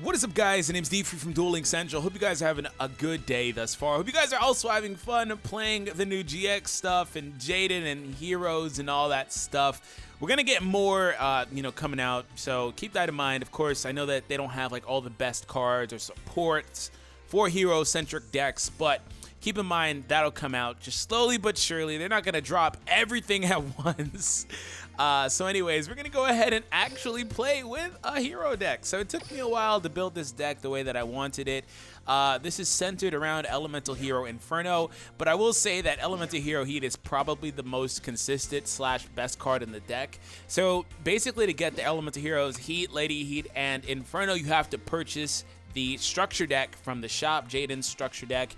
What is up, guys? My name's D from Dueling Central. Hope you guys are having a good day thus far. Hope you guys are also having fun playing the new GX stuff and Jaden and Heroes and all that stuff. We're gonna get more, coming out, so keep that in mind. Of course, I know that they don't have like all the best cards or supports for hero-centric decks, but keep in mind that'll come out just slowly but surely. They're not gonna drop everything at once. So anyways, we're gonna go ahead and actually play with a hero deck. So it took me a while to build this deck the way that I wanted it. This is centered around Elemental Hero Inferno, but I will say that Elemental Hero Heat is probably the most consistent / best card in the deck. So basically, to get the Elemental Heroes Heat, Lady Heat, and Inferno, you have to purchase the structure deck from the shop, Jaden's structure deck.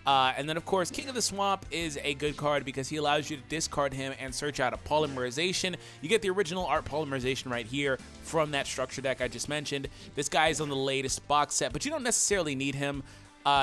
And then, of course, King of the Swamp is a good card because he allows you to discard him and search out a polymerization. You get the original art polymerization right here from that structure deck I just mentioned. This guy is on the latest box set, but you don't necessarily need him.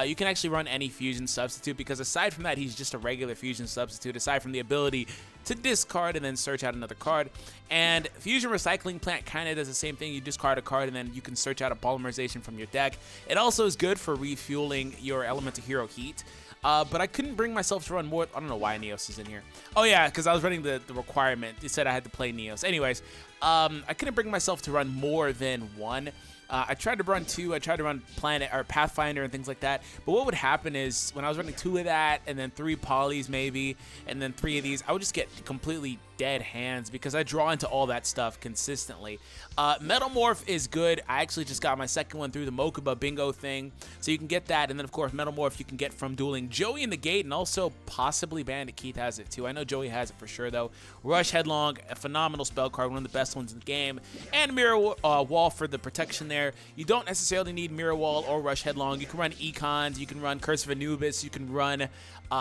You can actually run any fusion substitute because aside from that, he's just a regular fusion substitute, aside from the ability to discard and then search out another card. And Fusion Recycling Plant kind of does the same thing. You discard a card and then you can search out a polymerization from your deck. It also is good for refueling your Elemental Hero Heat. But I couldn't bring myself to run more. I don't know why Neos is in here. Oh yeah, because I was running the requirement. It said I had to play Neos. Anyways, I couldn't bring myself to run more than one. I tried to run 2. I tried to run Planet or Pathfinder and things like that. But what would happen is when I was running 2 of that and then 3 polys maybe and then 3 of these, I would just get completely dead hands because I draw into all that stuff consistently. Metamorph is good. I actually just got my second one through the Mokuba Bingo thing, so you can get that. And then of course Metamorph you can get from dueling Joey in the Gate, and also possibly Bandit Keith has it too. I know Joey has it for sure though. Rush Headlong, a phenomenal spell card, one of the best ones in the game, and Mirror Wall for the protection there. You don't necessarily need Mirror Wall or Rush Headlong. You can run Econs, you can run Curse of Anubis, you can run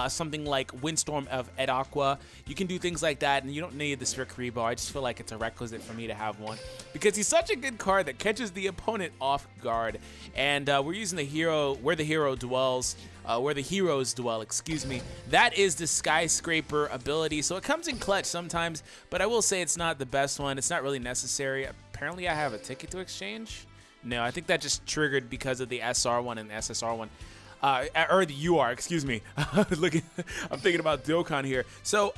something like Windstorm of Ed Aqua. You can do things like that, and you don't need the Sphere Rebar. I just feel like it's a requisite for me to have one because he's such a good card that catches the opponent off guard. And we're using the hero, where the hero dwells, where the heroes dwell, excuse me. That is the Skyscraper ability, so it comes in clutch sometimes, but I will say it's not the best one. It's not really necessary. Apparently I have a ticket to exchange. No, I think that just triggered because of the SR one and the SSR one. Or the UR, excuse me. Look, I'm thinking about Dokkan here. So,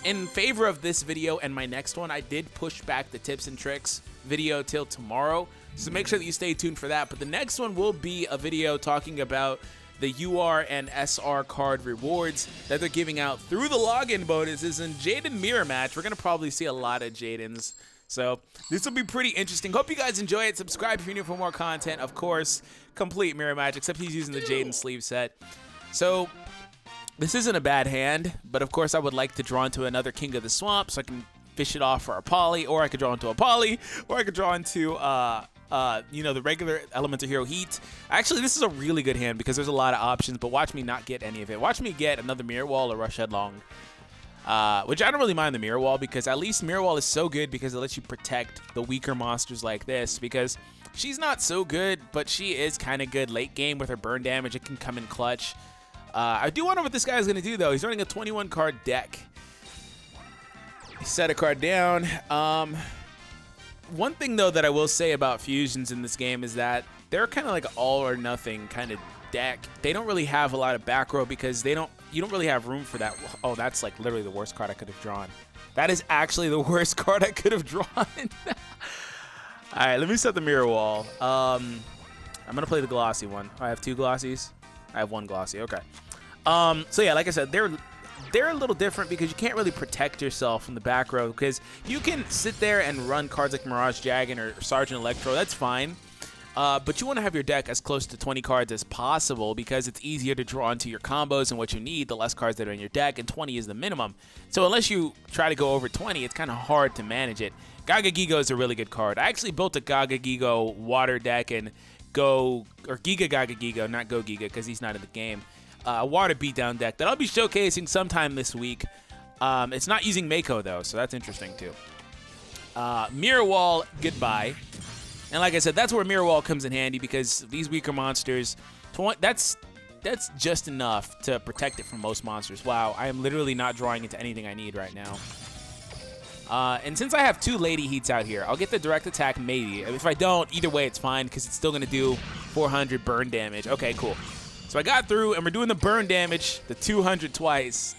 in favor of this video and my next one, I did push back the tips and tricks video till tomorrow. So make sure that you stay tuned for that. But the next one will be a video talking about the UR and SR card rewards that they're giving out through the login bonuses in Jaden Mirror Match. We're going to probably see a lot of Jadens. So this will be pretty interesting. Hope you guys enjoy it. Subscribe if you're new for more content. Of course, complete mirror match, except he's using the Jaden sleeve set. So this isn't a bad hand, but of course I would like to draw into another King of the Swamp so I can fish it off for a poly, or I could draw into a poly, or I could draw into the regular Elemental Hero Heat. Actually, this is a really good hand because there's a lot of options, but watch me not get any of it. Watch me get another Mirror Wall or Rush Headlong. Which I don't really mind the Mirror Wall because at least Mirror Wall is so good because it lets you protect the weaker monsters like this, because she's not so good, but she is kind of good late game with her burn damage. It can come in clutch. I do wonder what this guy is going to do though. He's running a 21 card deck. He set a card down. One thing though that I will say about fusions in this game is that they're kind of like all or nothing kind of deck. They don't really have a lot of back row because you don't really have room for that. Oh, that's like literally the worst card I could have drawn. That is actually the worst card I could have drawn. All right, let me set the Mirror Wall. I'm gonna play the glossy one. I have 2 glossies. I have 1 glossy. Okay. So yeah, like I said, they're a little different because you can't really protect yourself from the back row because you can sit there and run cards like Mirage Dragon or Sergeant Electro. That's fine. But you want to have your deck as close to 20 cards as possible because it's easier to draw into your combos and what you need, the less cards that are in your deck, and 20 is the minimum. So unless you try to go over 20, it's kind of hard to manage it. Gaga Gigo is a really good card. I actually built a Gaga Gigo water deck and Giga Gaga Gigo, not Go Giga because he's not in the game. A water beatdown deck that I'll be showcasing sometime this week. It's not using Mako though, so that's interesting too. Mirror Wall, goodbye. And like I said, that's where Mirror Wall comes in handy because these weaker monsters, that's just enough to protect it from most monsters. Wow, I am literally not drawing into anything I need right now. And since I have 2 lady heats out here, I'll get the direct attack maybe. If I don't, either way it's fine because it's still going to do 400 burn damage. Okay, cool. So I got through, and we're doing the burn damage, the 200 twice.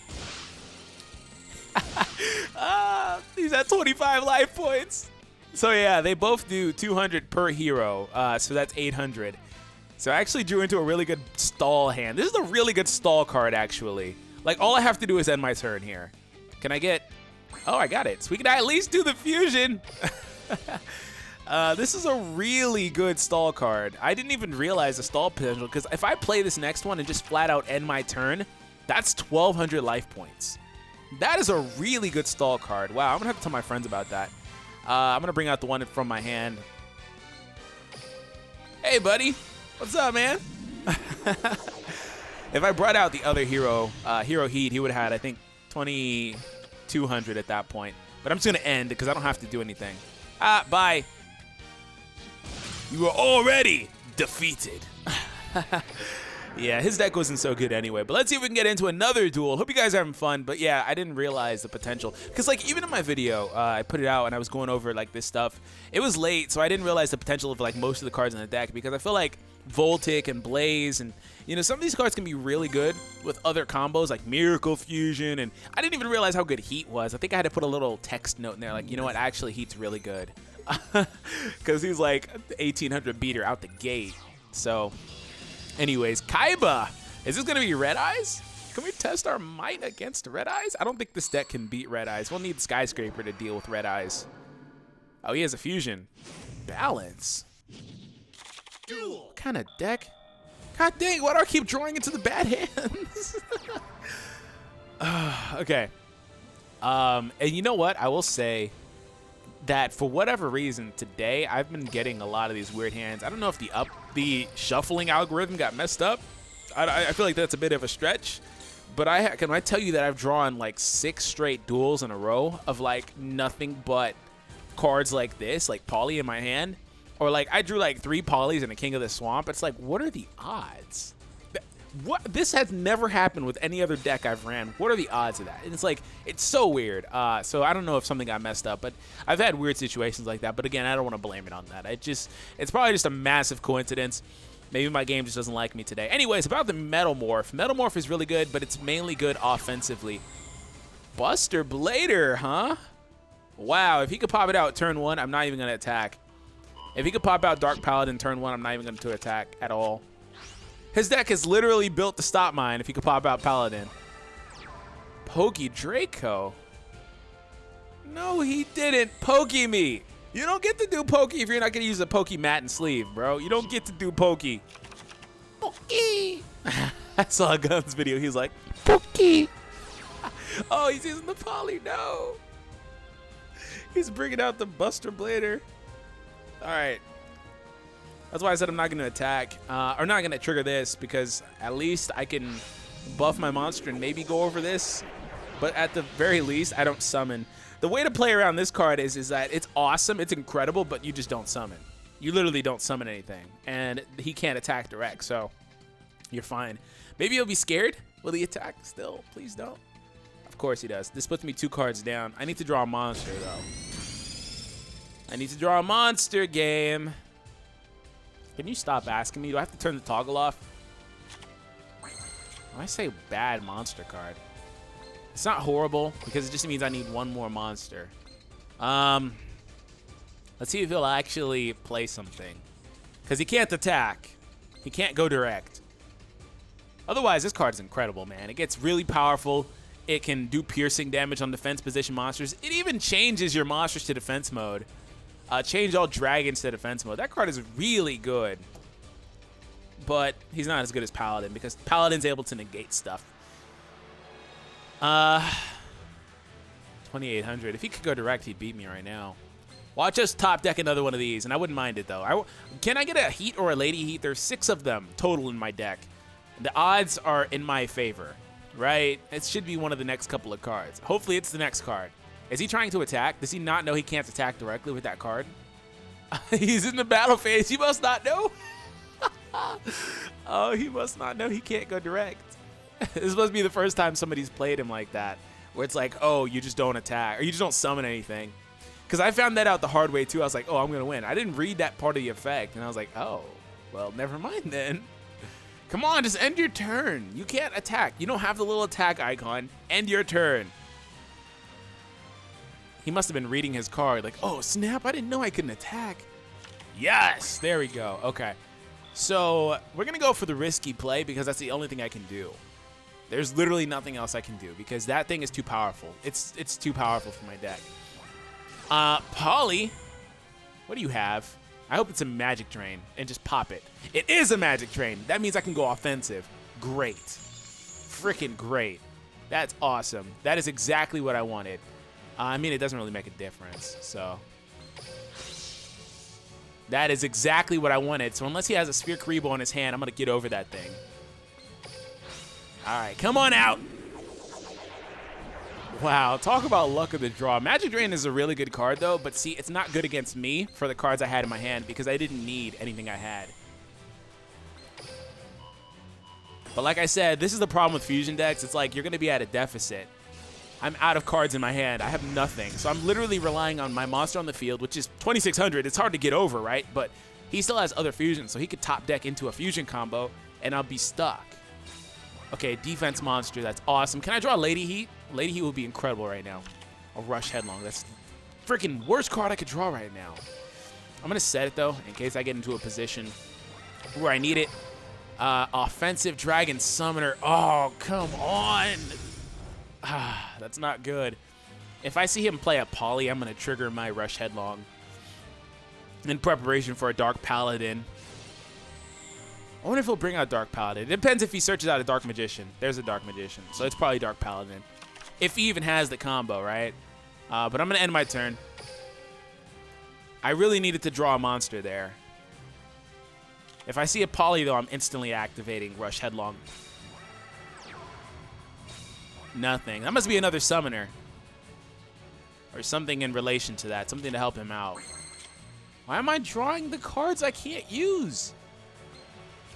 He's at 25 life points. So yeah, they both do 200 per hero, so that's 800. So I actually drew into a really good stall hand. This is a really good stall card, actually. Like, all I have to do is end my turn here. Can I get... Oh, I got it. So we can at least do the fusion. This is a really good stall card. I didn't even realize the stall potential, because if I play this next one and just flat out end my turn, that's 1,200 life points. That is a really good stall card. Wow, I'm going to have to tell my friends about that. I'm going to bring out the one from my hand. Hey, buddy. What's up, man? If I brought out the other hero, Hero Heat, he would have had, I think, 2,200 at that point. But I'm just going to end because I don't have to do anything. Bye. You are already defeated. Yeah, his deck wasn't so good anyway. But let's see if we can get into another duel. Hope you guys are having fun. But yeah, I didn't realize the potential. Because like even in my video, I put it out and I was going over like this stuff. It was late, so I didn't realize the potential of like most of the cards in the deck. Because I feel like Voltic and Blaze and, you know, some of these cards can be really good with other combos like Miracle Fusion. And I didn't even realize how good Heat was. I think I had to put a little text note in there like, you know what, actually Heat's really good. Because he's like 1,800 beater out the gate. So... anyways, Kaiba. Is this going to be Red Eyes? Can we test our might against Red Eyes? I don't think this deck can beat Red Eyes. We'll need Skyscraper to deal with Red Eyes. Oh, he has a fusion. Balance. Duel. What kind of deck? God dang, why do I keep drawing into the bad hands? Okay. And you know what? I will say that for whatever reason today I've been getting a lot of these weird hands. I don't know if the shuffling algorithm got messed up. I feel like that's a bit of a stretch, but can I tell you that I've drawn like 6 straight duels in a row of like nothing but cards like this, like Poly in my hand, or like I drew like 3 Polys and a King of the Swamp. It's like, what are the odds? What, this has never happened with any other deck I've ran. What are the odds of that? And it's like, it's so weird. So I don't know if something got messed up, but I've had weird situations like that. But again, I don't want to blame it on that. It's probably just a massive coincidence. Maybe my game just doesn't like me today. Anyways, about the Metal Morph. Metal Morph is really good, but it's mainly good offensively. Buster Blader, huh? Wow, if he could pop it out turn 1, I'm not even going to attack. If he could pop out Dark Paladin turn 1, I'm not even going to attack at all. His deck is literally built to stop mine if he could pop out Paladin. Pokey Draco. No, he didn't Pokey me. You don't get to do Pokey if you're not going to use a Pokey mat and sleeve, bro. You don't get to do Pokey. Pokey. I saw a Guns video. He's like, Pokey. Oh, he's using the Poly. No. He's bringing out the Buster Blader. All right. That's why I said I'm not going to attack, or not going to trigger this, because at least I can buff my monster and maybe go over this. But at the very least, I don't summon. The way to play around this card is that it's awesome, it's incredible, but you just don't summon. You literally don't summon anything, and he can't attack direct, so you're fine. Maybe he'll be scared. Will he attack still? Please don't. Of course he does. This puts me 2 cards down. I need to draw a monster, though. I need to draw a monster game. Can you stop asking me? Do I have to turn the toggle off? When I say bad monster card, it's not horrible because it just means I need 1 more monster. Let's see if he'll actually play something. Because he can't attack. He can't go direct. Otherwise, this card is incredible, man. It gets really powerful. It can do piercing damage on defense position monsters. It even changes your monsters to defense mode. Change all dragons to defense mode. That card is really good. But he's not as good as Paladin because Paladin's able to negate stuff. 2,800. If he could go direct, he'd beat me right now. Watch us top deck another one of these, and I wouldn't mind it, though. Can I get a Heat or a Lady Heat? There's 6 of them total in my deck. The odds are in my favor, right? It should be one of the next couple of cards. Hopefully, it's the next card. Is he trying to attack? Does he not know he can't attack directly with that card? He's in the battle phase. He must not know. Oh, he must not know he can't go direct. This must be the first time somebody's played him like that. where it's like, oh, you just don't attack or you just don't summon anything. Because I found that out the hard way too. I was like, oh, I'm gonna win. I didn't read that part of the effect, and I was like, oh, well, never mind then. Come on, just end your turn. You can't attack. You don't have the little attack icon. End your turn. He must have been reading his card like, oh, snap, I didn't know I couldn't attack. Yes, there we go. Okay, so we're going to go for the risky play because that's the only thing I can do. There's literally nothing else I can do because that thing is too powerful. It's too powerful for my deck. Polly, what do you have? I hope it's a Magic Drain and just pop it. It is a Magic Drain. That means I can go offensive. Great. Freaking great. That's awesome. That is exactly what I wanted. I mean, it doesn't really make a difference, so. That is exactly what I wanted. So unless he has a Sphere Karibo in his hand, I'm going to get over that thing. All right, come on out. Wow, talk about luck of the draw. Magic Drain is a really good card, though, but see, it's not good against me for the cards I had in my hand because I didn't need anything I had. But like I said, this is the problem with fusion decks. It's like you're going to be at a deficit. I'm out of cards in my hand. I have nothing. So I'm literally relying on my monster on the field, which is 2,600. It's hard to get over, right? But he still has other fusions, so he could top deck into a fusion combo, and I'll be stuck. Okay, defense monster. That's awesome. Can I draw Lady Heat? Lady Heat would be incredible right now. A Rush Headlong. That's the freaking worst card I could draw right now. I'm going to set it, though, in case I get into a position where I need it. Offensive Dragon Summoner. Oh, come on. That's not good. If I see him play a Poly, I'm going to trigger my Rush Headlong in preparation for a Dark Paladin. I wonder if he'll bring out Dark Paladin. It depends if he searches out a Dark Magician. There's a Dark Magician, so it's probably Dark Paladin. If he even has the combo, right? But I'm going to end my turn. I really needed to draw a monster there. If I see a Poly, though, I'm instantly activating Rush Headlong. Nothing. That must be another summoner. Or something in relation to that. Something to help him out. Why am I drawing the cards I can't use?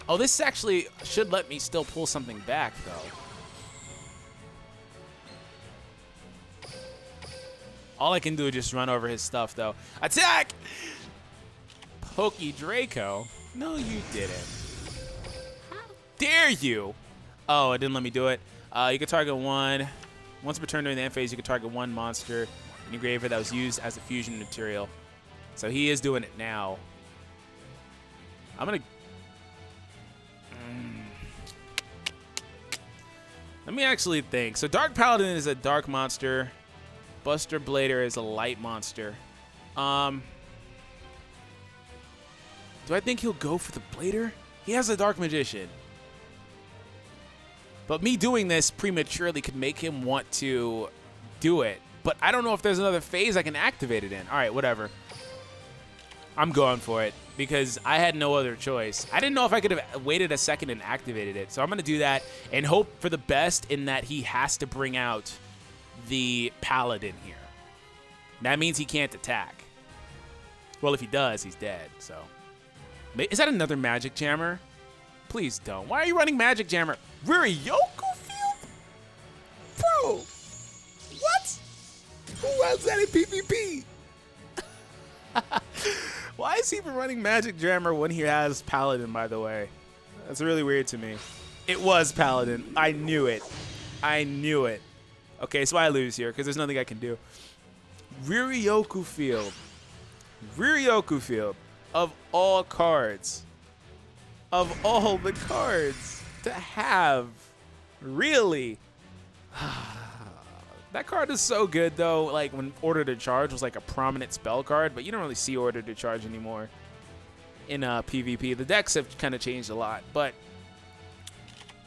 Oh, this actually should let me still pull something back, though. All I can do is just run over his stuff, though. Attack! Pokey Draco? No, you didn't. How dare you? Oh, it didn't let me do it. You can target one. Once per turn during the end phase, you can target one monster in your graveyard that was used as a fusion material. So he is doing it now. I'm going to... Let me actually think. So Dark Paladin is a dark monster. Buster Blader is a light monster. Do I think he'll go for the Blader? He has a Dark Magician. But me doing this prematurely could make him want to do it. But I don't know if there's another phase I can activate it in. All right, whatever. I'm going for it because I had no other choice. I didn't know if I could have waited a second and activated it. So I'm going to do that and hope for the best in that he has to bring out the Paladin here. That means he can't attack. Well, if he does, he's dead. So is that another Magic Jammer? Please don't. Why are you running Magic Jammer? Ryoku Field? Bro, what? Who runs that in PvP? Why is he even running Magic Jammer when he has Paladin, by the way? That's really weird to me. It was Paladin. I knew it. I knew it. Okay, so I lose here because there's nothing I can do. Ryoku Field. Ryoku Field. Of all cards. Of all the cards to have. Really? That card is so good, though. Like, when Order to Charge was like a prominent spell card, but you don't really see Order to Charge anymore in PvP. The decks have kind of changed a lot, but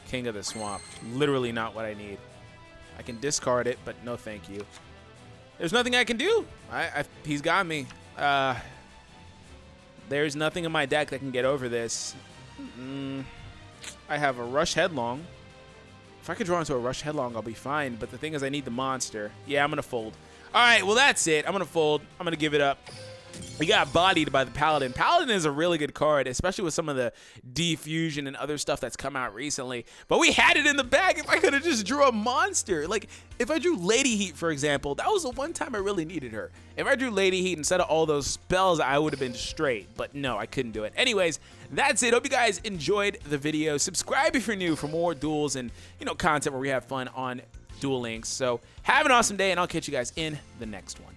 King of the Swamp, literally not what I need. I can discard it, but no thank you. There's nothing I can do. He's got me. There's nothing in my deck that can get over this. I have a Rush Headlong. If I could draw into a Rush Headlong, I'll be fine. But the thing is, I need the monster. Yeah, I'm going to fold. All right, well, that's it. I'm going to fold. I'm going to give it up. We got bodied by the Paladin. Paladin is a really good card, especially with some of the defusion and other stuff that's come out recently. But we had it in the bag if I could have just drew a monster. Like, if I drew Lady Heat, for example, that was the one time I really needed her. If I drew Lady Heat instead of all those spells, I would have been straight. But no, I couldn't do it. Anyways, that's it. Hope you guys enjoyed the video. Subscribe if you're new for more duels and, you know, content where we have fun on Duel Links. So have an awesome day, and I'll catch you guys in the next one.